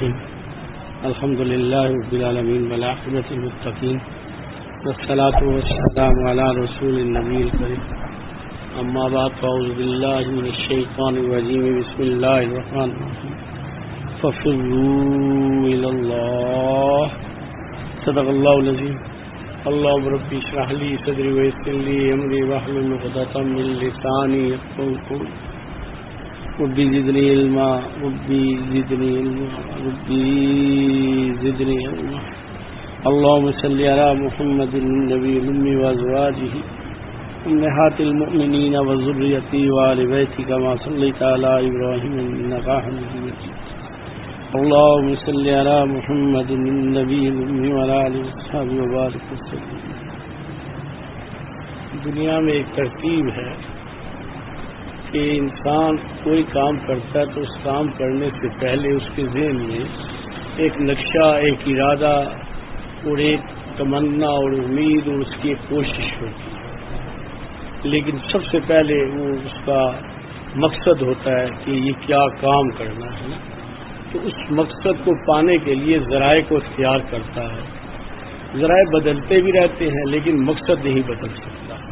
الرحيم الحمد لله رب العالمين والعاقبة للمتقين والصلاة والسلام على رسول النبي الكريم أما بعد فأعوذ بالله من الشيطان الرجيم بسم الله الرحمن الرحيم ففروا إلى الله صدق الله العظيم اللهم رب اشرح لي صدري ويسر لي أمري واحلل عقدة من لساني يفقهوا قولي ربي زدني علما ربي زدني علما ربي زدني علما اللهم صل على محمد النبي الأمي وأزواجه أمهات المؤمنين وذريته وآل بيته كما صليت على إبراهيم إنك حميد مجيد اللهم صل على محمد النبي الأمي وعلى آله وصحبه وبارك وسلم. دنیا میں ایک ترتیب ہے کہ انسان کوئی کام کرتا ہے تو اس کام کرنے سے پہلے اس کے ذہن میں ایک نقشہ، ایک ارادہ اور ایک تمنا اور امید اور اس کی ایک کوشش ہوتی ہے، لیکن سب سے پہلے وہ اس کا مقصد ہوتا ہے کہ یہ کیا کام کرنا ہے، تو اس مقصد کو پانے کے لیے ذرائع کو اختیار کرتا ہے. ذرائع بدلتے بھی رہتے ہیں لیکن مقصد نہیں بدل سکتا.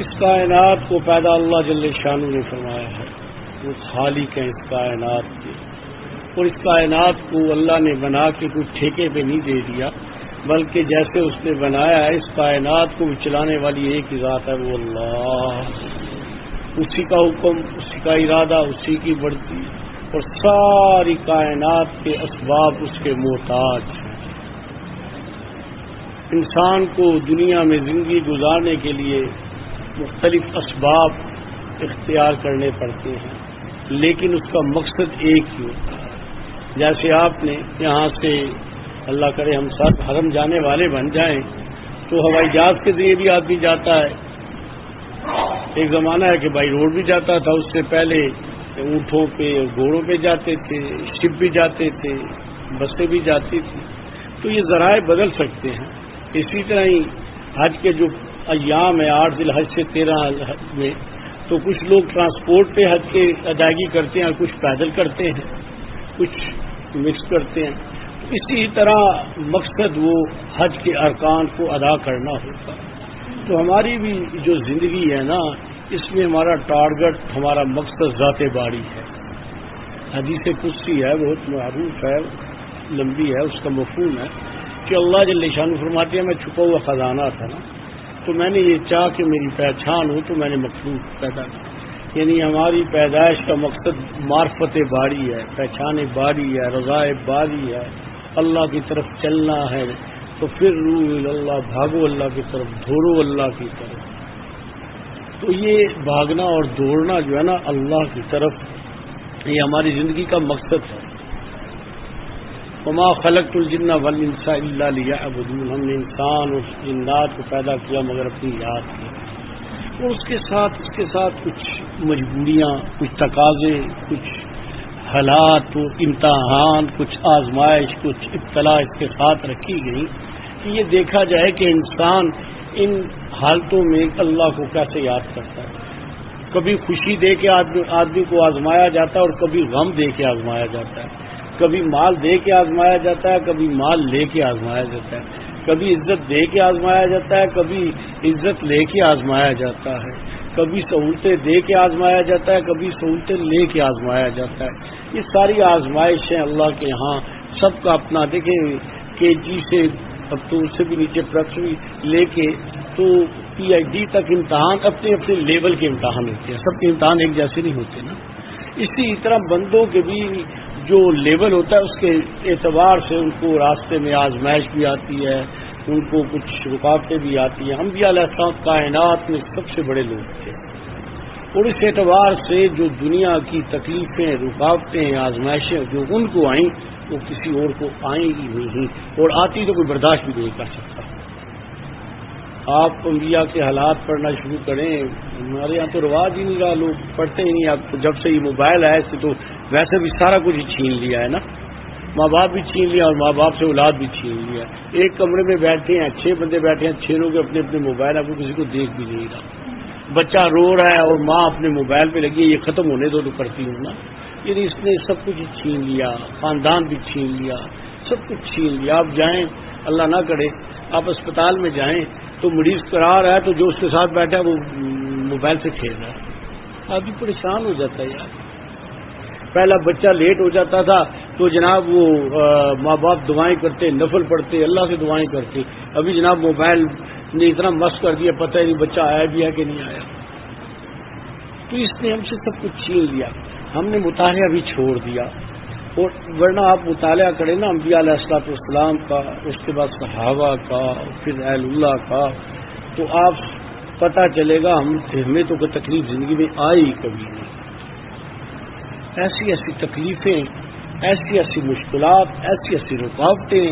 اس کائنات کو پیدا اللہ جل شانہ نے فرمایا ہے، وہ خالق ہیں اس کائنات کے، اور اس کائنات کو اللہ نے بنا کے کوئی ٹھیکے پہ نہیں دے دیا، بلکہ جیسے اس نے بنایا ہے اس کائنات کو چلانے والی ایک ہی ذات ہے، وہ اللہ. اسی کا حکم، اسی کا ارادہ، اسی کی بڑھتی، اور ساری کائنات کے اسباب اس کے محتاج ہیں. انسان کو دنیا میں زندگی گزارنے کے لیے مختلف اسباب اختیار کرنے پڑتے ہیں، لیکن اس کا مقصد ایک ہی ہوتا ہے. جیسے آپ نے یہاں سے اللہ کرے ہم سب حرم جانے والے بن جائیں تو ہوائی جہاز کے ذریعے بھی آدمی جاتا ہے. ایک زمانہ ہے کہ بائی روڈ بھی جاتا تھا، اس سے پہلے اونٹوں پہ گھوڑوں پہ جاتے تھے، شپ بھی جاتے تھے، بسیں بھی جاتی تھی. تو یہ ذرائع بدل سکتے ہیں. اسی طرح ہی حج کے جو ایام ہے 8 ذی الحج سے 13 حج میں، تو کچھ لوگ ٹرانسپورٹ پہ حج کی ادائیگی کرتے ہیں، کچھ پیدل کرتے ہیں، کچھ مکس کرتے ہیں. اسی طرح مقصد وہ حج کے ارکان کو ادا کرنا ہوتا. تو ہماری بھی جو زندگی ہے نا، اس میں ہمارا ٹارگٹ، ہمارا مقصد ذات باری ہے. حدیث قدسی ہے، بہت معروف ہے، لمبی ہے، اس کا مفہوم ہے کہ اللہ جل شانہ فرماتے ہیں میں چھپا ہوا خزانہ تھا نا، تو میں نے یہ چاہ کہ میری پہچان ہو تو میں نے مخلوق پیدا کی. یعنی ہماری پیدائش کا مقصد معرفت باری ہے، پہچان باری ہے، رضا باری ہے، اللہ کی طرف چلنا ہے. تو پھر روح اللہ، بھاگو اللہ کی طرف، دوڑو اللہ کی طرف. تو یہ بھاگنا اور دوڑنا جو ہے نا اللہ کی طرف، یہ ہماری زندگی کا مقصد ہے. وما خلقت الجن والانس الا لیعبدون. ہم نے انسان اور جنات کو پیدا کیا مگر اپنی یاد کی. اور اس کے ساتھ کچھ مجبوریاں، کچھ تقاضے، کچھ حالات و امتحان، کچھ آزمائش، کچھ ابتلا اس کے ساتھ رکھی گئی کہ یہ دیکھا جائے کہ انسان ان حالتوں میں اللہ کو کیسے یاد کرتا ہے. کبھی خوشی دے کے آدمی کو آزمایا جاتا ہے اور کبھی غم دے کے آزمایا جاتا ہے. کبھی مال دے کے آزمایا جاتا ہے، کبھی مال لے کے آزمایا جاتا ہے. کبھی عزت دے کے آزمایا جاتا ہے، کبھی عزت لے کے آزمایا جاتا ہے. کبھی سہولتیں دے کے آزمایا جاتا ہے، کبھی سہولتیں لے کے آزمایا جاتا ہے. یہ ساری آزمائشیں اللہ کے ہاں سب کا اپنا. دیکھیں کے جی سے اب تو اس سے بھی نیچے پرتھوی لے کے تو پی ایچ ڈی تک امتحان اپنے اپنے لیول کے امتحان ہوتے ہیں. سب کے امتحان ایک جیسے نہیں ہوتے نا. اسی طرح بندوں کے بھی جو لیول ہوتا ہے اس کے اعتبار سے ان کو راستے میں آزمائش بھی آتی ہے، ان کو کچھ رکاوٹیں بھی آتی ہیں. انبیاء علیہ السلام کائنات میں سب سے بڑے لوگ تھے، اور اس اعتبار سے جو دنیا کی تکلیفیں، رکاوٹیں، آزمائشیں جو ان کو آئیں وہ کسی اور کو آئیں ہی نہیں، اور آتی تو کوئی برداشت بھی نہیں کر سکتا. آپ انبیاء کے حالات پڑھنا شروع کریں، ہمارے یہاں تو رواج ہی نہیں رہا، لوگ پڑھتے ہی نہیں. آپ جب سے یہ موبائل آئے سے تو ویسے بھی سارا کچھ چھین لیا ہے نا. ماں باپ بھی چھین لیا اور ماں باپ سے اولاد بھی چھین لیا. ایک کمرے میں بیٹھے ہیں، 6 بندے بیٹھے ہیں، 6 لوگ اپنے اپنے موبائل، آپ کو کسی کو دیکھ بھی نہیں رہا. بچہ رو رہا ہے اور ماں اپنے موبائل پہ لگی ہے، یہ ختم ہونے دو تو کرتی ہوں نا. یعنی اس نے سب کچھ چھین لیا، خاندان بھی چھین لیا، سب کچھ چھین لیا. آپ جائیں، اللہ نہ کرے آپ اسپتال میں جائیں تو مریض کرا رہا ہے تو جو اس کے ساتھ بیٹھا ہے وہ موبائل سے کھیل رہا ہے. آپ بھی پریشان ہو جاتا ہے یار. پہلا بچہ لیٹ ہو جاتا تھا تو جناب وہ ماں باپ دعائیں کرتے، نفل پڑھتے، اللہ سے دعائیں کرتے. ابھی جناب موبائل نے اتنا مست کر دیا، پتہ ہی نہیں بچہ آیا بھی ہے کہ نہیں آیا. تو اس نے ہم سے سب کچھ چھین لیا. ہم نے مطالعہ بھی چھوڑ دیا. اور ورنہ آپ مطالعہ کریں نا انبیاء علیہ الصلوۃ والسلام کا، اس کے بعد صحابہ کا، پھر اہل اللہ کا، تو آپ پتہ چلے گا ہمیں تو کوئی تکلیف زندگی میں آئی کبھی نہیں. ایسی ایسی تکلیفیں، ایسی ایسی مشکلات، ایسی ایسی رکاوٹیں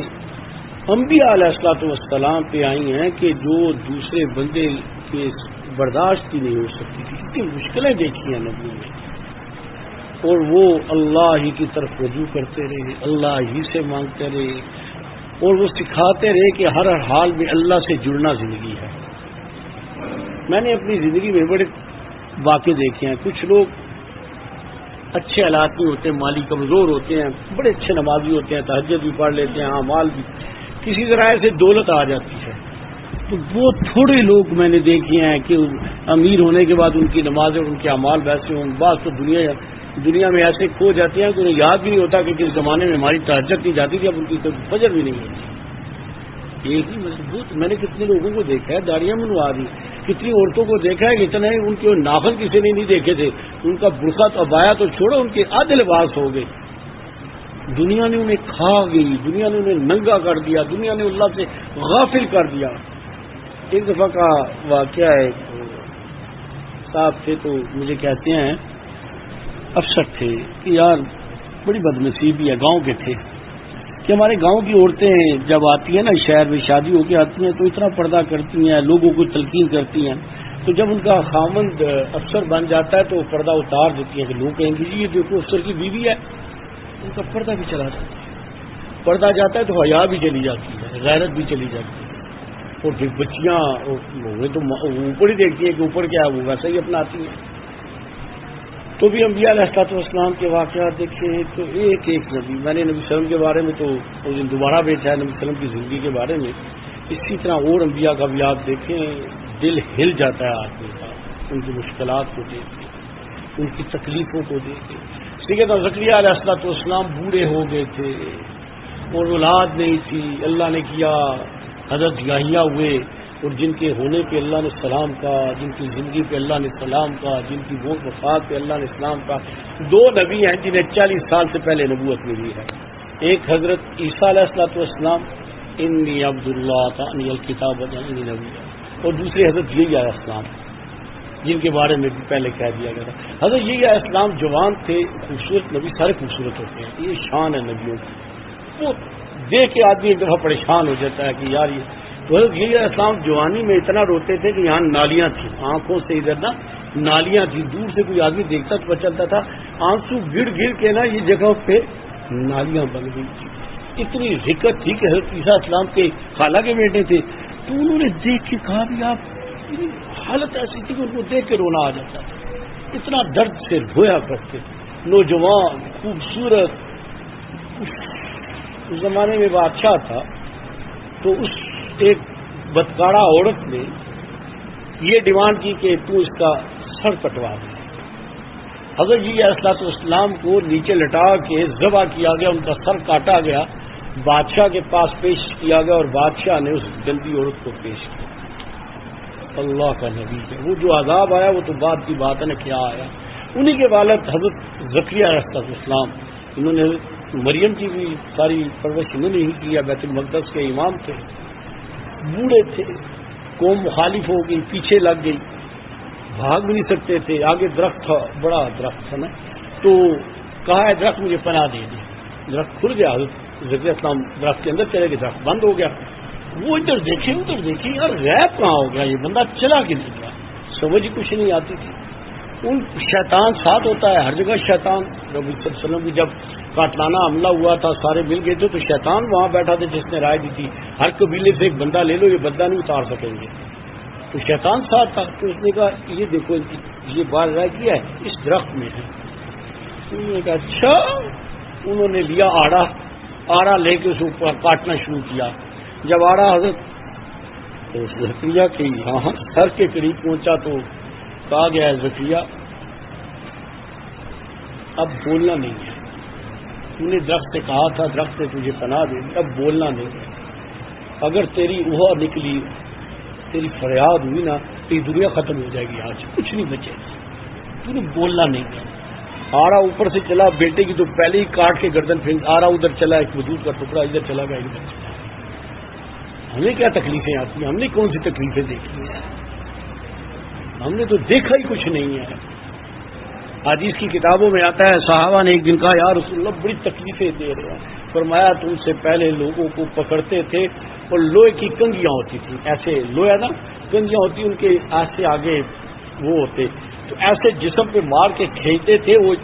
انبیاء علیہ الصلوۃ والسلام پہ آئی ہیں کہ جو دوسرے بندے کے برداشت کی نہیں ہو سکتی تھی. اتنی مشکلیں دیکھی ہیں نبی نے، اور وہ اللہ ہی کی طرف رجوع کرتے رہے، اللہ ہی سے مانگتے رہے، اور وہ سکھاتے رہے کہ ہر حال میں اللہ سے جڑنا زندگی ہے. میں نے اپنی زندگی میں بڑے واقعے دیکھے ہیں. کچھ لوگ اچھے حالات میں ہوتے ہیں، مالی کمزور ہوتے ہیں، بڑے اچھے نمازی ہوتے ہیں، تہجد بھی پڑھ لیتے ہیں، اعمال بھی، کسی طرح سے دولت آ جاتی ہے. تو وہ تھوڑے لوگ میں نے دیکھے ہیں کہ امیر ہونے کے بعد ان کی نمازیں اور ان کے اعمال ویسے ہوں. بعض تو دنیا میں ایسے کھو جاتے ہیں کہ انہیں یاد بھی نہیں ہوتا کہ کس زمانے میں ہماری تہجد نہیں جاتی تھی، اب ان کی فجر بھی نہیں ہوتی. ایک ہی مضبوط. میں نے کتنے لوگوں کو دیکھا ہے داڑیاں منوا دی، کتنی عورتوں کو دیکھا ہے کہ اتنے ان کے ناخن کسی نے نہیں دیکھے تھے، ان کا برقع تو ابایا تو چھوڑو، ان کے آدھے لباس ہو گئے. دنیا نے انہیں کھا گئی، دنیا نے انہیں ننگا کر دیا، دنیا نے اللہ سے غافل کر دیا. ایک دفعہ کا واقعہ ہے، صاحب تھے تو مجھے کہتے ہیں، افسر تھے کہ یار بڑی بدنصیبی ہے، گاؤں کے تھے کہ ہمارے گاؤں کی عورتیں جب آتی ہیں نا شہر میں شادی ہو کے آتی ہیں تو اتنا پردہ کرتی ہیں، لوگوں کو تلقین کرتی ہیں. تو جب ان کا خامند افسر بن جاتا ہے تو پردہ اتار دیتی ہیں کہ لوگ کہیں گے جی یہ دیکھو افسر کی بیوی ہے. ان کا پردہ بھی چلا جاتا ہے، پردہ جاتا ہے تو حیا بھی چلی جاتی ہے، غیرت بھی چلی جاتی ہے. اور پھر بچیاں تو اوپر ہی دیکھتی ہیں کہ اوپر کیا ہے، وہ ویسا ہی اپناتی ہیں. تو بھی انبیاء علیہ الصلوۃ والسلام کے واقعات دیکھیں تو ایک ایک نبی. میں نے نبی وسلم کے بارے میں تو اس دن دوبارہ بیچا ہے، نبی وسلم کی زندگی کے بارے میں. اسی طرح اور انبیاء کا بھی آپ دیکھیں، دل ہل جاتا ہے آدمی کا ان کی مشکلات کو دیکھ کے، ان کی تکلیفوں کو دیکھ کے. سیدنا زکریا علیہ الصلوۃ والسلام بوڑھے ہو گئے تھے اور اولاد نہیں تھی، اللہ نے کیا، حضرت یحییٰ ہوئے، اور جن کے ہونے پہ اللہ نے سلام کہا، جن کی زندگی پہ اللہ نے سلام کہا، جن کی وہ وفات پہ اللہ نے سلام کہا. دو نبی ہیں جنہیں 40 سال سے پہلے نبوت ملی ہے. ایک حضرت عیسیٰ علیہ الصلوۃ والسلام، انی عبد اللہ تعنی الکتاب انی نبی، اور دوسرے حضرت یحییٰ علیہ السلام جن کے بارے میں بھی پہلے کہہ دیا گیا تھا. حضرت یحییٰ علیہ السلام جوان تھے، خوبصورت نبی، سارے خوبصورت ہوتے ہیں، یہ شان ہے نبیوں کی. وہ دیکھ کے آدمی ایک دفعہ پریشان ہو جاتا ہے کہ یار یہ. تو حضرت یحییٰ علیہ السلام جوانی میں اتنا روتے تھے کہ یہاں نالیاں تھیں، آنکھوں سے ادھر نا نالیاں تھیں، دور سے کوئی آدمی دیکھتا تو پتہ چلتا تھا آنسو گر گر کے نا یہ جگہ پہ نالیاں بن گئی تھی. اتنی حکت تھی کہ حضرت عیسیٰ علیہ السلام کے خالہ کے بیٹے تھے، تو انہوں نے دیکھ کے کہا بھی آپ، حالت ایسی تھی کہ ان کو دیکھ کے رونا آ جاتا تھا، اتنا درد سے رویا کرتے. نوجوان خوبصورت. اس زمانے میں بادشاہ تھا تو اس ایک بدکارا عورت نے یہ ڈیمانڈ کی کہ تو اس کا سر کٹوا دے. حضرت جی علیہ الصلوۃ والسلام کو نیچے لٹا کے ذبح کیا گیا، ان کا سر کاٹا گیا، بادشاہ کے پاس پیش کیا گیا، اور بادشاہ نے اس گندی عورت کو پیش کیا. اللہ کا نبی ہے، وہ جو عذاب آیا وہ تو بعد کی بات ہے نا کیا آیا. انہی کے والد حضرت زکریا علیہ السلام، انہوں نے مریم کی بھی ساری پرورش انہوں نے ہی کیا، بیت المقدس کے امام تھے، بوڑھے تھے، قوم مخالف ہو گئی، پیچھے لگ گئی، بھاگ بھی نہیں سکتے تھے. آگے درخت تھا، بڑا درخت تھا نا، تو کہا ہے درخت مجھے پناہ دے دے. درخت کھل گیا، حضرت زکریا السلام درخت کے اندر چلے گئے، درخت بند ہو گیا. وہ ادھر دیکھے ادھر دیکھے، یار غیب کہاں ہو گیا، یہ بندہ چلا کہ نہیں گیا، سمجھ ہی کچھ نہیں آتی تھی. ان شیطان ساتھ ہوتا ہے ہر جگہ. شیطان نبی صلی اللہ علیہ وسلم کی جب قاتلانہ حملہ ہوا تھا، سارے مل گئے تھے، تو شیطان وہاں بیٹھا تھا جس نے رائے دی تھی ہر قبیلے سے ایک بندہ لے لو، یہ بندہ نہیں اتار سکیں گے. تو شیطان ساتھ تھا، تو اس نے کہا یہ دیکھو یہ بات رائے کیا ہے اس درخت میں ہے. انہوں نے کہا اچھا. انہوں نے لیا آڑا لے کے اس اوپر کاٹنا شروع کیا. جب آڑا حضرت زکریا کے یہاں سر کے قریب پہنچا تو کہا گیا ہے زکریا اب بولنا نہیں ہے. تو نے درخت سے کہا تھا درخت نے تجھے پناہ دے دی, اب بولنا نہیں ہے. اگر تیری اوہا نکلی, تیری فریاد ہوئی نا تو یہ دنیا ختم ہو جائے گی, آج کچھ نہیں بچے گا. تو نے بولنا نہیں ہے. آڑا اوپر سے چلا, بیٹے کی تو پہلے ہی کاٹ کے گردن پھینک. آڑا ادھر چلا, ایک وجود کا ٹکڑا ادھر چلا گیا, ادھر چلا. ہمیں کیا تکلیفیں آتی ہیں, ہم نے کون سی تکلیفیں دیکھی ہیں؟ ہم نے تو دیکھا ہی کچھ نہیں ہے. حدیث کی کتابوں میں آتا ہے صحابہ نے ایک دن کہا یا رسول اللہ بڑی تکلیفیں دے رہے ہیں. فرمایا تم سے پہلے لوگوں کو پکڑتے تھے اور لوہے کی کنگیاں ہوتی تھیں, ایسے لوہے نا کنگیاں ہوتی, ان کے ایسے آگے وہ ہوتے, تو ایسے جسم پہ مار کے کھینچتے تھے, وہ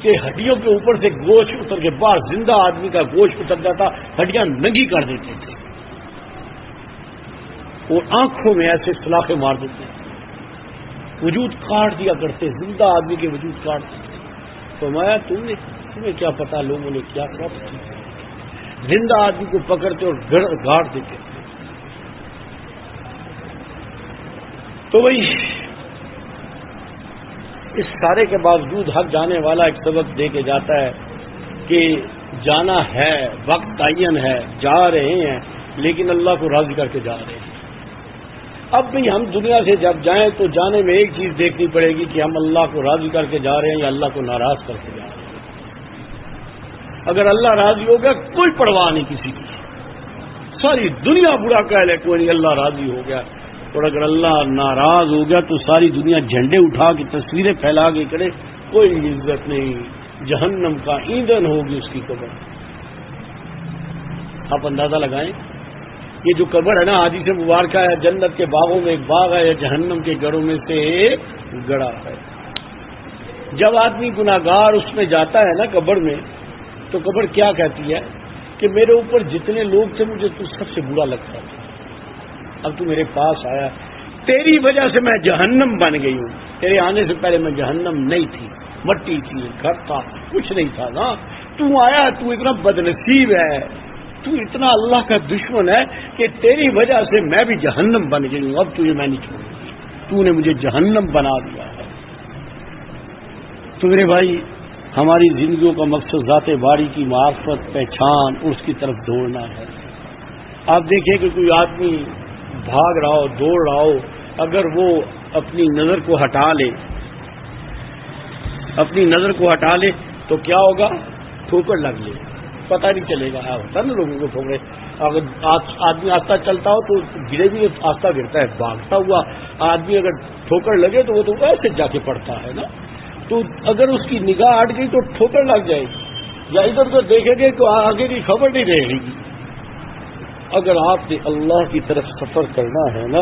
کہ ہڈیوں کے اوپر سے گوشت اتر کے باہر زندہ آدمی کا گوشت اتر جاتا, ہڈیاں ننگی کر دیتے تھے اور آنکھوں میں ایسے سلاخیں مار دیتے تھے, وجود کاٹ دیا کرتے, زندہ آدمی کے وجود کاٹ دیتے. فرمایا تمہیں کیا پتا لوگوں نے کیا کیا پتا. زندہ آدمی کو پکڑتے اور گاڑ دیتے. تو بھائی اس سارے کے باوجود حق جانے والا ایک سبق دے کے جاتا ہے کہ جانا ہے, وقت تعین ہے, جا رہے ہیں, لیکن اللہ کو راضی کر کے جا رہے ہیں. اب بھی ہم دنیا سے جب جائیں تو جانے میں ایک چیز دیکھنی پڑے گی کہ ہم اللہ کو راضی کر کے جا رہے ہیں یا اللہ کو ناراض کر کے جا رہے ہیں. اگر اللہ راضی ہو گیا کوئی پرواہ نہیں کسی کی, ساری دنیا برا کہہ لے کوئی نہیں, اللہ راضی ہو گیا. اور اگر اللہ ناراض ہو گیا تو ساری دنیا جھنڈے اٹھا کے تصویریں پھیلا کے کرے, کوئی عزت نہیں. جہنم کا ایندھن ہوگی اس کی قبر. آپ اندازہ لگائیں یہ جو قبر ہے نا حدیث مبارکہ ہے, جنت کے باغوں میں ایک باغ ہے, جہنم کے گڑوں میں سے ایک گڑا ہے. جب آدمی گناہگار اس میں جاتا ہے نا قبر میں, تو قبر کیا کہتی ہے کہ میرے اوپر جتنے لوگ تھے مجھے تو سب سے برا لگتا تھا, اب تو میرے پاس آیا, تیری وجہ سے میں جہنم بن گئی ہوں. تیرے آنے سے پہلے میں جہنم نہیں تھی, مٹی تھی, گھر تھا, کچھ نہیں تھا نا. تو آیا, تو اتنا بدنصیب ہے, تو اتنا اللہ کا دشمن ہے کہ تیری وجہ سے میں بھی جہنم بن گئی ہوں. اب تجھے میں نہیں چھوڑوں گی, تو نے مجھے جہنم بنا دیا ہے. تو میرے بھائی ہماری زندگیوں کا مقصد ذات باری کی معرفت, پہچان اور اس کی طرف دوڑنا ہے. آپ دیکھیں کہ کوئی آدمی بھاگ رہا ہو, دوڑ رہا ہو, اگر وہ اپنی نظر کو ہٹا لے تو کیا ہوگا, ٹھوکر لگ لے, پتہ نہیں چلے گا. ہوتا نا لوگوں کو ٹھوکرے, اگر آدمی آستہ چلتا ہو تو گرے بھی آستہ گرتا ہے. بھاگتا ہوا آدمی اگر ٹھوکر لگے تو وہ تو ایسے جا کے پڑتا ہے نا. تو اگر اس کی نگاہ ہٹ گئی تو ٹھوکر لگ جائے گی, یا ادھر ادھر دیکھیں گے تو آگے کی خبر نہیں رہے گی. اگر آپ نے اللہ کی طرف سفر کرنا ہے نا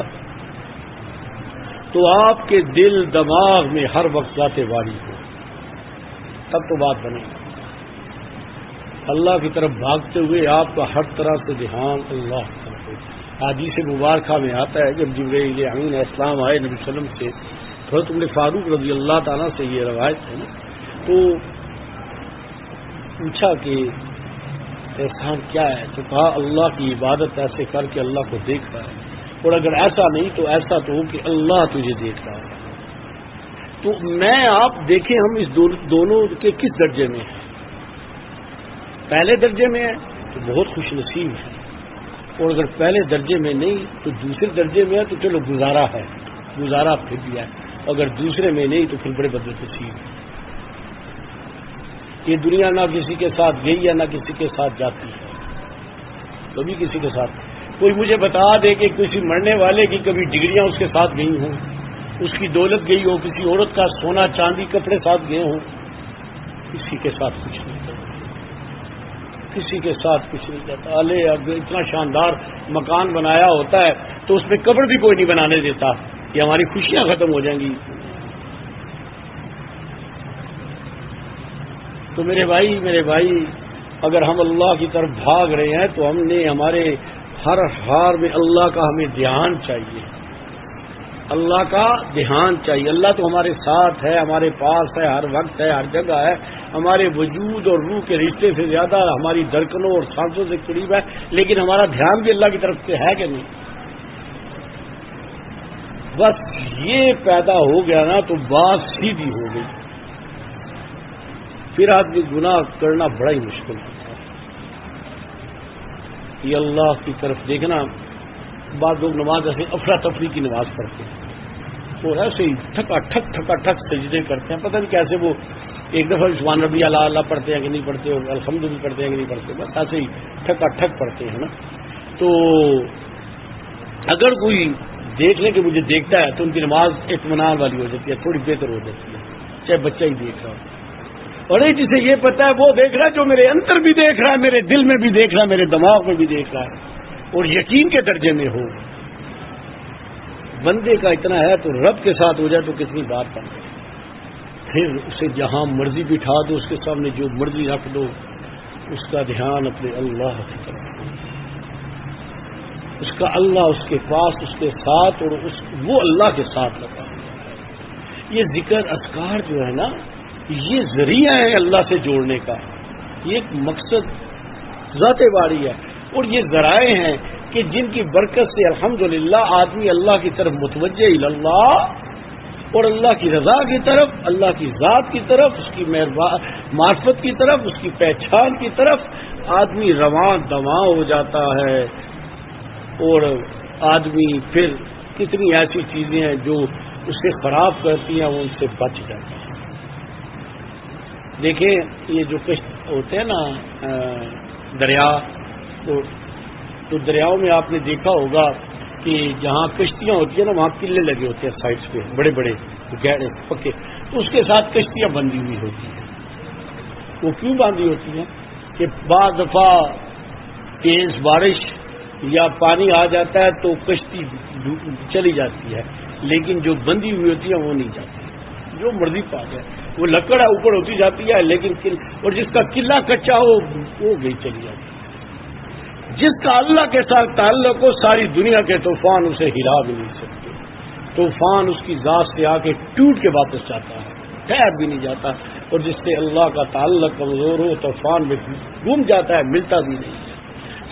تو آپ کے دل دماغ میں ہر وقت ذات باری ہو, تب تو بات بنے گی. اللہ کی طرف بھاگتے ہوئے آپ کا ہر طرح سے دھیان اللہ کی طرف ہو. حدیث مبارکہ میں آتا ہے جب جبرائیل امین علیہ السلام آئے نبی صلی اللہ علیہ وسلم سے, حضرت عمر فاروق رضی اللہ تعالیٰ سے یہ روایت ہے نا, تو پوچھا کہ احسان کیا ہے, تو کہا اللہ کی عبادت ایسے کر کے اللہ کو دیکھ رہا ہے, اور اگر ایسا نہیں تو ایسا تو ہو کہ اللہ تجھے دیکھ رہا ہے. تو میں آپ دیکھیں ہم اس دونوں کے کس درجے میں ہیں. پہلے درجے میں ہے تو بہت خوش نصیب ہے, اور اگر پہلے درجے میں نہیں تو دوسرے درجے میں ہے تو چلو گزارا پھر بھی ہے, اگر دوسرے میں نہیں تو پھر بڑے بدنصیب ہے. یہ دنیا نہ کسی کے ساتھ گئی ہے نہ کسی کے ساتھ جاتی ہے, کبھی کسی کے ساتھ. کوئی مجھے بتا دے کہ کسی مرنے والے کی کبھی ڈگریاں اس کے ساتھ گئی ہوں, اس کی دولت گئی ہو, کسی عورت کا سونا چاندی کپڑے ساتھ گئے ہوں. کسی کے ساتھ کچھ نہیں کرتا, کسی کے ساتھ کچھ نہیں کرتا. ارے اب اتنا شاندار مکان بنایا ہوتا ہے تو اس میں قبر بھی کوئی نہیں بنانے دیتا, یہ ہماری خوشیاں ختم ہو جائیں گی. تو میرے بھائی اگر ہم اللہ کی طرف بھاگ رہے ہیں تو ہم نے ہمارے ہر حال میں اللہ کا ہمیں دھیان چاہیے, اللہ کا دھیان چاہیے. اللہ تو ہمارے ساتھ ہے, ہمارے پاس ہے, ہر وقت ہے, ہر جگہ ہے. ہمارے وجود اور روح کے رشتے سے زیادہ ہماری دھڑکنوں اور سانسوں سے قریب ہے، لیکن ہمارا دھیان بھی اللہ کی طرف سے ہے کہ نہیں؟ بس یہ پیدا ہو گیا نا تو بات سیدھی ہو گئی، پھر آدمی گناہ کرنا بڑا ہی مشکل ہوتا ہے۔ یہ اللہ کی طرف دیکھنا، بعض لوگ نماز ایسے افراتفری کی نماز پڑھتے ہیں اور ایسے ہی ٹھکا ٹھک سجدے کرتے ہیں، پتہ نہیں کیسے وہ ایک دفعہ سبحان ربی اللہ پڑھتے ہیں کہ نہیں پڑھتے، اور الحمد بھی پڑھتے ہیں کہ نہیں پڑھتے، بس ایسے ہی ٹھکا ٹھک پڑھتے ہیں نا۔ تو اگر کوئی دیکھ لے کہ مجھے دیکھتا ہے تو ان کی نماز اطمینان والی ہو جاتی ہے، تھوڑی بہتر ہو جاتی ہے، چاہے بچہ ہی دیکھ رہا ہو۔ اور جسے یہ پتا ہے وہ دیکھ رہا ہے جو میرے اندر بھی دیکھ رہا ہے، میرے دل میں بھی دیکھ رہا ہے، میرے دماغ میں بھی دیکھ رہا ہے، اور یقین کے درجے میں ہو۔ بندے کا اتنا ہے تو رب کے ساتھ ہو جائے تو کتنی بات بن گئی۔ پھر اسے جہاں مرضی بٹھا دو، اس کے سامنے جو مرضی رکھ دو، اس کا دھیان اپنے اللہ کی طرف، اس کا اللہ اس کے پاس، اس کے ساتھ، اور وہ اللہ کے ساتھ لگا۔ یہ ذکر اذکار جو ہے نا، یہ ذریعہ ہے اللہ سے جوڑنے کا، یہ ایک مقصد ذات باری ہے، اور یہ ذرائع ہیں کہ جن کی برکت سے الحمدللہ آدمی اللہ کی طرف متوجہ اللہ اور اللہ کی رضا کی طرف، اللہ کی ذات کی طرف، اس کی معرفت کی طرف، اس کی پہچان کی طرف آدمی رواں دواں ہو جاتا ہے۔ اور آدمی پھر کتنی ایسی چیزیں ہیں جو اسے خراب کرتی ہیں، وہ ان سے بچ جاتا ہے۔ دیکھیں یہ جو کشت ہوتے ہیں نا دریا، تو دریاؤں میں آپ نے دیکھا ہوگا کہ جہاں کشتیاں ہوتی ہیں نا وہاں قلعے لگے ہوتے ہیں سائڈس پہ، بڑے بڑے گہرے پکے، تو اس کے ساتھ کشتیاں بندھی ہوئی ہوتی ہیں۔ وہ کیوں باندھی ہوتی ہیں کہ بعض دفعہ تیز بارش یا پانی آ جاتا ہے تو کشتی چلی جاتی ہے، لیکن جو بندھی ہوئی ہوتی ہے وہ نہیں جاتی، جو مرضی پا جائے، وہ لکڑ اوپر ہوتی جاتی ہے، لیکن اور جس کا قلعہ کچا ہو وہ گئی چلی جاتی ہے۔ جس کا اللہ کے ساتھ تعلق ہو، ساری دنیا کے طوفان اسے ہلا بھی نہیں سکتے، طوفان اس کی ذات سے آ کے ٹوٹ کے واپس جاتا ہے، ٹھہر بھی نہیں جاتا، اور جس سے اللہ کا تعلق کمزور ہو طوفان میں گم جاتا ہے، ملتا بھی نہیں ہے۔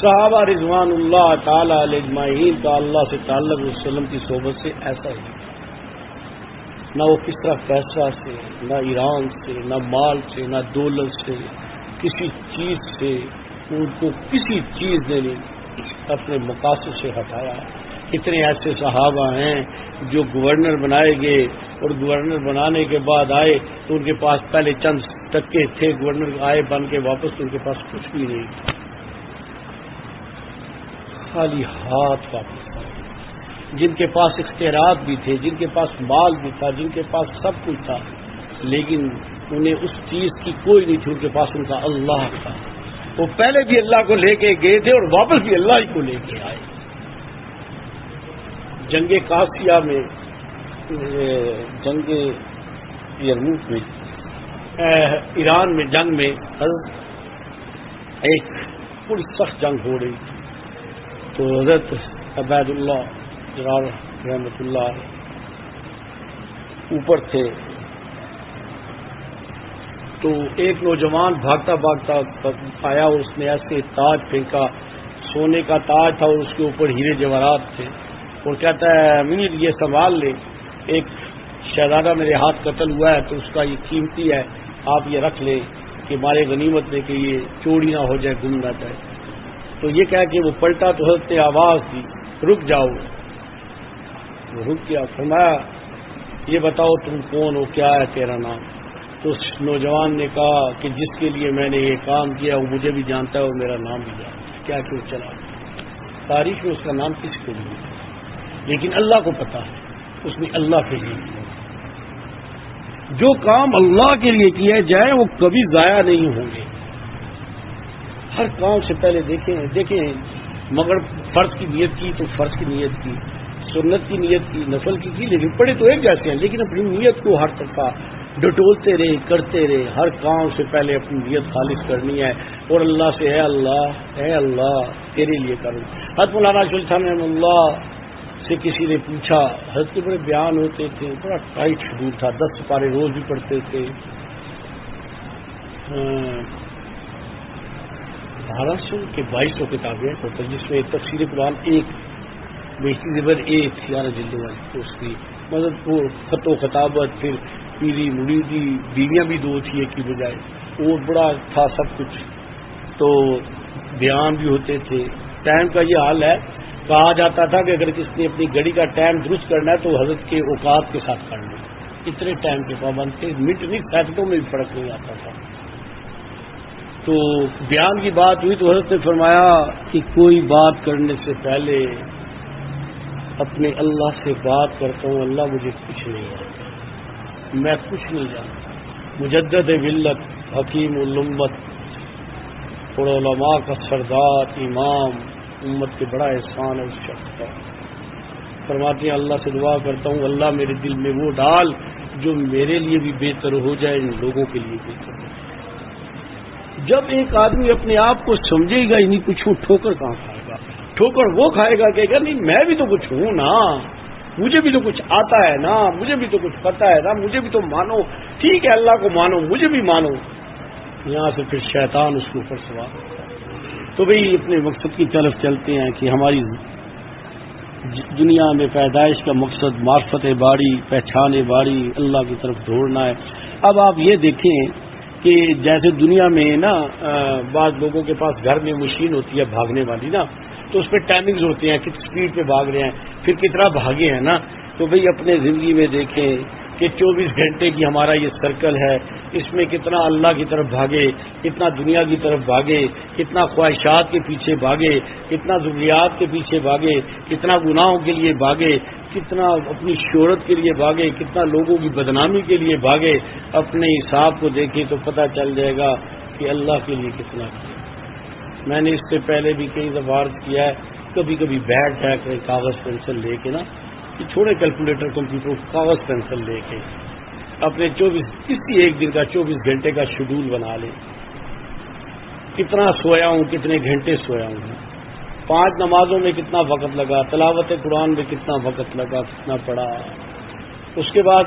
صحابہ رضوان اللہ تعالی علیہ اجمعین کا اللہ سے تعلق وسلم کی صحبت سے ایسا ہی، نہ وہ کس طرح پیسہ سے، نہ ایران سے، نہ مال سے، نہ دولت سے، کسی چیز سے ان کو کسی چیز نے نہیں اپنے مقاصد سے ہٹایا۔ اتنے ایسے صحابہ ہیں جو گورنر بنائے گئے، اور گورنر بنانے کے بعد آئے تو ان کے پاس پہلے چند ٹکے تھے، گورنر آئے بن کے واپس تو ان کے پاس کچھ بھی نہیں تھا، خالی ہاتھ واپس آئے۔ جن کے پاس اختیارات بھی تھے، جن کے پاس مال بھی تھا، جن کے پاس سب کچھ تھا، لیکن انہیں اس چیز کی کوئی نہیں تھی، ان کے پاس ان کا اللہ تھا۔ وہ پہلے بھی اللہ کو لے کے گئے تھے اور واپس بھی اللہ ہی کو لے کے آئے۔ جنگ قاسیہ میں، جنگ یرموک میں، ایران میں جنگ میں ایک بڑی سخت جنگ ہو رہی تھی، تو حضرت عبید اللہ جلال رحمۃ اللہ اوپر تھے، تو ایک نوجوان بھاگتا بھاگتا آیا اور اس نے ایسے تاج پھینکا، سونے کا تاج تھا اور اس کے اوپر ہیرے جواہرات تھے، اور کہتا ہے امیر یہ سنبھال لے، ایک شہزادہ میرے ہاتھ قتل ہوا ہے تو اس کا یہ قیمتی ہے، آپ یہ رکھ لیں کہ ہمارے غنیمت میں کہ یہ چوری نہ ہو جائے، گم نہ جائے۔ تو یہ کہہ کہ وہ پلٹا تو حضرت نے آواز دی رک جاؤ، وہ رک گیا، فرمایا یہ بتاؤ تم کون ہو، کیا ہے تیرا نام؟ تو اس نوجوان نے کہا کہ جس کے لیے میں نے یہ کام کیا وہ مجھے بھی جانتا ہے اور میرا نام بھی جانتا ہے، کیا کیوں چلا، تاریخ میں اس کا نام کسی کو نہیں ہے، لیکن اللہ کو پتا ہے اس نے اللہ کے لیے کیا۔ جو کام اللہ کے لیے کیا جائے وہ کبھی ضائع نہیں ہوں گے۔ ہر کام سے پہلے دیکھیں مگر فرض کی نیت کی تو فرض کی نیت کی، سنت کی نیت کی، نفل کی، لیکن پڑھے تو ایک جیسے ہیں، لیکن اپنی نیت کو ہر طرح ڈٹولتے رہے، کرتے رہے، ہر کام سے پہلے اپنی نیت خالص کرنی ہے، اور اللہ سے اے اللہ تیرے لیے کروں۔ حضرت مولانا سلطان رحمۃ اللہ سے کسی نے پوچھا، حضرت کے بڑے بیان ہوتے تھے، بڑا ٹائٹ شیڈول تھا، 10 سپارے روز بھی پڑھتے تھے، 1200 کے 2200 کتابیں ہیں ٹوٹل، جس میں تفسیر قرآن ایک بیشتی زبر ایک 11 جلدوں والی اس کی، مطلب وہ خط و خطابت، پھر پیری مریدی، بیویاں بھی 2 تھی ایک کی بجائے، اور بڑا تھا سب کچھ، تو بیان بھی ہوتے تھے۔ ٹائم کا یہ حال ہے، کہا جاتا تھا کہ اگر کسی نے اپنی گھڑی کا ٹائم درست کرنا ہے تو حضرت کے اوقات کے ساتھ کر لیں، اتنے ٹائم کے پابند تھے، منٹ نہیں سیکنڈوں میں بھی فرق نہیں آتا تھا۔ تو بیان کی بات ہوئی تو حضرت نے فرمایا کہ کوئی بات کرنے سے پہلے اپنے اللہ سے بات کرتا ہوں، اللہ مجھے کچھ نہیں آتا، میں کچھ نہیں جانتا، مجدد ملت، حکیم الامت اور علماء کا سردار، امام امت کے بڑا احسان ہے اس شخص کا۔ فرماتے ہیں اللہ سے دعا کرتا ہوں اللہ میرے دل میں وہ ڈال جو میرے لیے بھی بہتر ہو جائے، ان لوگوں کے لیے بہتر ہو جائے۔ جب ایک آدمی اپنے آپ کو سمجھے گا ہی نہیں کچھ ہوں، ٹھوکر کہاں کھائے گا؟ ٹھوکر وہ کھائے گا کہ نہیں میں بھی تو کچھ ہوں نا، مجھے بھی تو کچھ آتا ہے نا، مجھے بھی تو کچھ پتا ہے نا، مجھے بھی تو مانو، ٹھیک ہے اللہ کو مانو، مجھے بھی مانو۔ یہاں سے پھر شیطان اس کے اوپر سوار ہوتا ہے۔ تو بھئی اپنے مقصد کی طرف چلتے ہیں کہ ہماری دنیا میں پیدائش کا مقصد معرفت باری، پہچان باری، اللہ کی طرف دوڑنا ہے۔ اب آپ یہ دیکھیں کہ جیسے دنیا میں نا بعض لوگوں کے پاس گھر میں مشین ہوتی ہے بھاگنے والی نا، تو اس پہ ٹائمنگز ہوتے ہیں، کس سپیڈ پہ بھاگ رہے ہیں، پھر کتنا بھاگے ہیں نا۔ تو بھئی اپنے زندگی میں دیکھیں کہ 24 گھنٹے کی ہمارا یہ سرکل ہے، اس میں کتنا اللہ کی طرف بھاگے، کتنا دنیا کی طرف بھاگے، کتنا خواہشات کے پیچھے بھاگے، کتنا ضروریات کے پیچھے بھاگے، کتنا گناہوں کے لیے بھاگے، کتنا اپنی شہرت کے لیے بھاگے، کتنا لوگوں کی بدنامی کے لیے بھاگے۔ اپنے حساب کو دیکھیں تو پتہ چل جائے گا کہ اللہ کے لیے کتنا کیا۔ میں نے اس سے پہلے بھی کئی دفعہ عرض کیا ہے، کبھی کبھی بیٹھ جائے کہ کاغذ پینسل لے کے نا، کہ چھوڑے کیلکولیٹر کمپیوٹر، کاغذ پینسل لے کے اپنے 24 کسی ایک دن کا 24 گھنٹے کا شیڈول بنا لیں، کتنا سویا ہوں، کتنے گھنٹے سویا ہوں، 5 نمازوں میں کتنا وقت لگا، تلاوت قرآن میں کتنا وقت لگا، کتنا پڑھا، اس کے بعد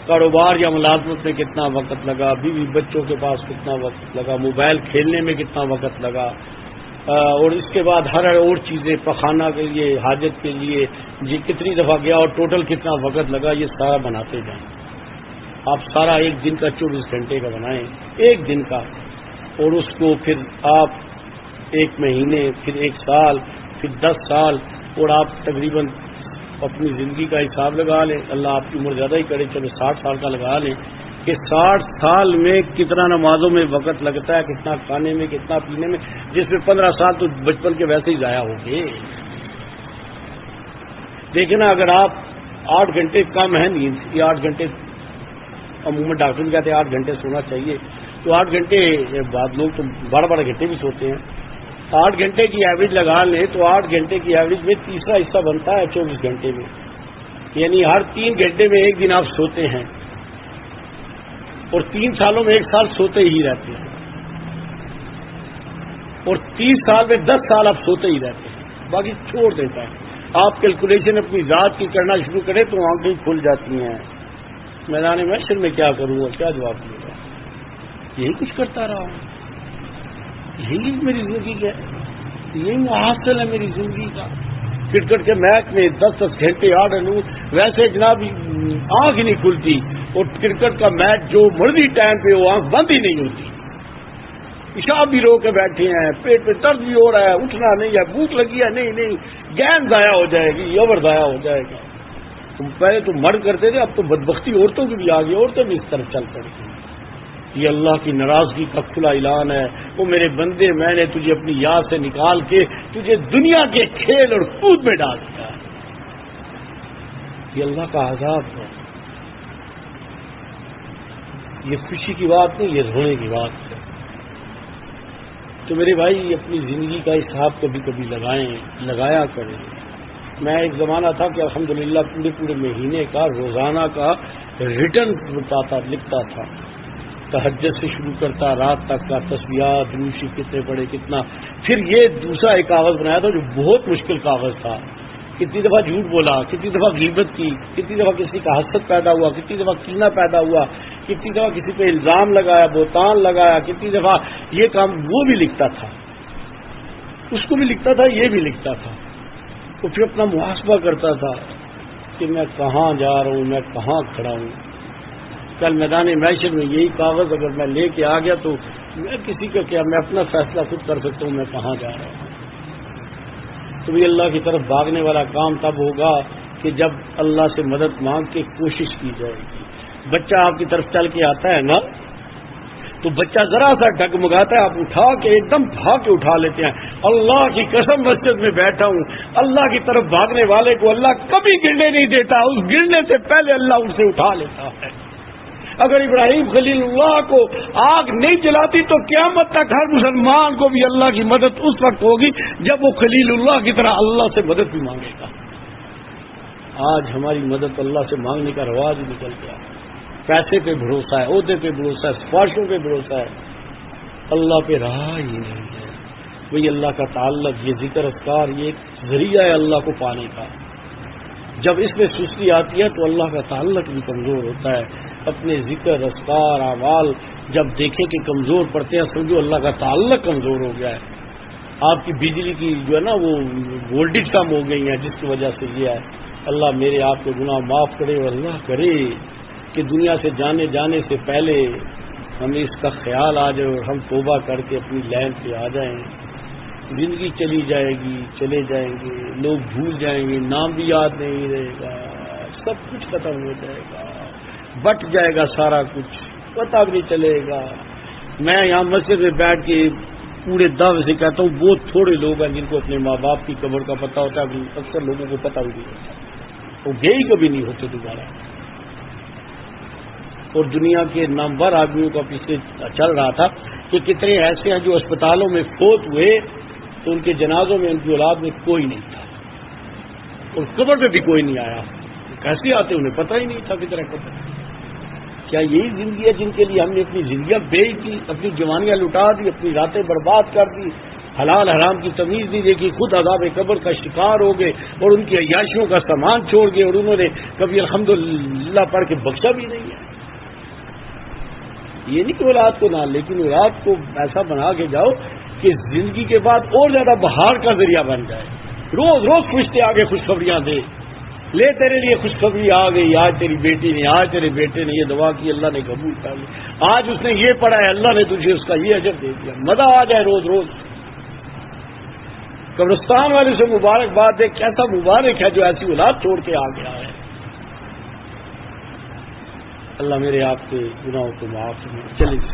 کاروبار یا ملازمت میں کتنا وقت لگا، بیوی بچوں کے پاس کتنا وقت لگا، موبائل کھیلنے میں کتنا وقت لگا، اور اس کے بعد ہر اور چیزیں، پخانہ کے لیے، حاجت کے لیے جی کتنی دفعہ گیا اور ٹوٹل کتنا وقت لگا، یہ سارا بناتے جائیں۔ آپ سارا ایک دن کا 24 گھنٹے کا بنائیں، ایک دن کا، اور اس کو پھر آپ 1 مہینے، پھر 1 سال، پھر 10 سال، اور آپ تقریباً اپنی زندگی کا حساب لگا لیں۔ اللہ آپ کی عمر زیادہ ہی کرے، چلو 60 سال کا لگا لیں کہ 60 سال میں کتنا نمازوں میں وقت لگتا ہے، کتنا کھانے میں، کتنا پینے میں، جس میں 15 سال تو بچپن کے ویسے ہی ضائع ہو گئے۔ دیکھنا اگر آپ 8 گھنٹے کم ہیں نیند، یہ 8 گھنٹے عموماً ڈاکٹر بھی کہتے ہیں 8 گھنٹے سونا چاہیے، تو 8 گھنٹے بعد لوگ تو 12 گھنٹے بھی سوتے ہیں، 8 گھنٹے کی ایوریج لگا لیں تو 8 گھنٹے کی ایوریج میں تیسرا حصہ بنتا ہے 24 گھنٹے میں، یعنی ہر 3 گھنٹے میں ایک دن آپ سوتے ہیں، اور 3 سالوں میں 1 سال سوتے ہی رہتے ہیں، اور 30 سال میں 10 سال آپ سوتے ہی رہتے ہیں، باقی چھوڑ دیتا ہے۔ آپ کیلکولیشن اپنی ذات کی کرنا شروع کریں تو آنکھیں کھل جاتی ہیں، میدان محشر میں کیا کروں گا، کیا جواب دوں گا، یہی کچھ کرتا رہا ہوں، یہی میری زندگی ہے، یہی محاصل ہے میری زندگی کا۔ کرکٹ کے میچ میں 10-10 گھنٹے آ رہا ہوں، ویسے جناب آنکھ ہی نہیں کھلتی، اور کرکٹ کا میچ جو مرضی ٹائم پہ وہ آنکھ بند ہی نہیں ہوتی، پیشاب بھی رو کے بیٹھے ہیں، پیٹ میں درد بھی ہو رہا ہے، اٹھنا نہیں ہے، بھوک لگی ہے، نہیں گیند ضائع ہو جائے گی، اوور ضائع ہو جائے گا۔ پہلے تو مرد کرتے تھے، اب تو بدبختی عورتوں کی بھی آ گئی، عورتیں بھی اس طرف چل پڑی ہیں۔ یہ اللہ کی ناراضگی کا کھلا اعلان ہے، وہ میرے بندے میں نے تجھے اپنی یاد سے نکال کے تجھے دنیا کے کھیل اور کود میں ڈال دیا ہے، یہ اللہ کا عذاب ہے، یہ خوشی کی بات نہیں، یہ رونے کی بات ہے۔ تو میرے بھائی اپنی زندگی کا حساب کبھی کبھی لگایا کریں۔ میں ایک زمانہ تھا کہ الحمدللہ پورے مہینے کا روزانہ کا ریٹرن لکھتا تھا، تہجد سے شروع کرتا، رات تک کا تسبیحات، دروشی کتنے پڑے، کتنا، پھر یہ دوسرا ایک کاغذ بنایا تھا جو بہت مشکل کاغذ تھا، کتنی دفعہ جھوٹ بولا، کتنی دفعہ غیبت کی، کتنی دفعہ کسی کا حسد پیدا ہوا، کتنی دفعہ کینہ پیدا ہوا، کتنی دفعہ کسی پہ الزام لگایا، بہتان لگایا، کتنی دفعہ یہ کام وہ بھی لکھتا تھا، اس کو بھی لکھتا تھا، یہ بھی لکھتا تھا. تو پھر اپنا محاسبہ کرتا تھا کہ میں کہاں جا رہا ہوں، میں کہاں کھڑا ہوں. کل میدان معیشت میں یہی کاغذ اگر میں لے کے آ گیا تو میں کسی کا کیا، میں اپنا فیصلہ خود کر سکتا ہوں میں کہاں جا رہا ہوں. تو بھی اللہ کی طرف بھاگنے والا کام تب ہوگا کہ جب اللہ سے مدد مانگ کے کوشش کی جائے گی. بچہ آپ کی طرف چل کے آتا ہے نا تو بچہ ذرا سا ڈگمگاتا ہے، آپ اٹھا کے ایک دم بھاگ کے اٹھا لیتے ہیں. اللہ کی قسم مسجد میں بیٹھا ہوں، اللہ کی طرف بھاگنے والے کو اللہ کبھی گرنے نہیں دیتا، اس گرنے سے پہلے اللہ اسے اٹھا لیتا ہے. اگر ابراہیم خلیل اللہ کو آگ نہیں جلاتی تو قیامت تک ہر مسلمان کو بھی اللہ کی مدد اس وقت ہوگی جب وہ خلیل اللہ کی طرح اللہ سے مدد بھی مانگے گا. آج ہماری مدد اللہ سے مانگنے کا رواج ہی نکل گیا. پیسے پہ بھروسہ ہے، عہدے پہ بھروسہ ہے، سفارشوں پہ بھروسہ ہے، اللہ پہ رہا ہی نہیں ہے. وہی اللہ کا تعلق، یہ ذکر اذکار، یہ ایک ذریعہ ہے اللہ کو پانے کا. جب اس میں سستی آتی ہے تو اللہ کا تعلق بھی کمزور ہوتا ہے. اپنے ذکر اذکار اعمال جب دیکھیں کہ کمزور پڑتے ہیں سمجھو اللہ کا تعلق کمزور ہو گیا ہے. آپ کی بجلی کی جو ہے نا وہ وولٹیج کم ہو گئی ہے جس کی وجہ سے یہ ہے. اللہ میرے آپ کے گناہ معاف کرے اور اللہ کرے کہ دنیا سے جانے سے پہلے ہمیں اس کا خیال آ جائے اور ہم توبہ کر کے اپنی لائن پہ آ جائیں. زندگی چلی جائے گی، چلے جائیں گے، لوگ بھول جائیں گے، نام بھی یاد نہیں رہے گا، سب کچھ ختم ہو جائے گا، بٹ جائے گا سارا کچھ، پتہ بھی نہیں چلے گا. میں یہاں مسجد میں بیٹھ کے پورے دعوے سے کہتا ہوں بہت تھوڑے لوگ ہیں جن کو اپنے ماں باپ کی قبر کا پتہ ہوتا ہے، اکثر لوگوں کو پتہ بھی نہیں ہوتا، وہ گئے ہی کبھی نہیں ہوتے دوبارہ. اور دنیا کے نامور آدمیوں کا پیچھے چل رہا تھا کہ کتنے ایسے ہیں جو اسپتالوں میں فوت ہوئے تو ان کے جنازوں میں ان کی اولاد میں کوئی نہیں تھا اور قبر پہ بھی کوئی نہیں آیا. کیسے آتے انہیں پتہ ہی نہیں تھا کتنا قبر. کیا یہی زندگی ہے جن کے لیے ہم نے اپنی زندگیاں بیچ دی، اپنی جوانیاں لٹا دی، اپنی راتیں برباد کر دی، حلال حرام کی تمیز نہیں دیکھی، خود عذاب قبر کا شکار ہو گئے اور ان کی عیاشیوں کا سامان چھوڑ گئے اور انہوں نے کبھی الحمدللہ پڑھ کے بخشا بھی نہیں ہے. یہ نہیں کہ اولاد کو نہ، لیکن اولاد کو ایسا بنا کے جاؤ کہ زندگی کے بعد اور زیادہ بہار کا ذریعہ بن جائے. روز روز خوشتے آگے خوشخبریاں دے، لے تیرے لیے خوشخبری آ گئی، آج تیری بیٹی نے، آج تیرے بیٹے نے یہ دعا کی، اللہ نے قبول کر لی، آج اس نے یہ پڑھا ہے، اللہ نے تجھے اس کا یہ اجر دے دیا. مزہ آ جائے روز روز. قبرستان والے سے مبارکباد دے، کیسا مبارک ہے جو ایسی اولاد چھوڑ کے آ گیا ہے. اللہ میرے آپ کے گناہوں کو معاف کرے. چلیے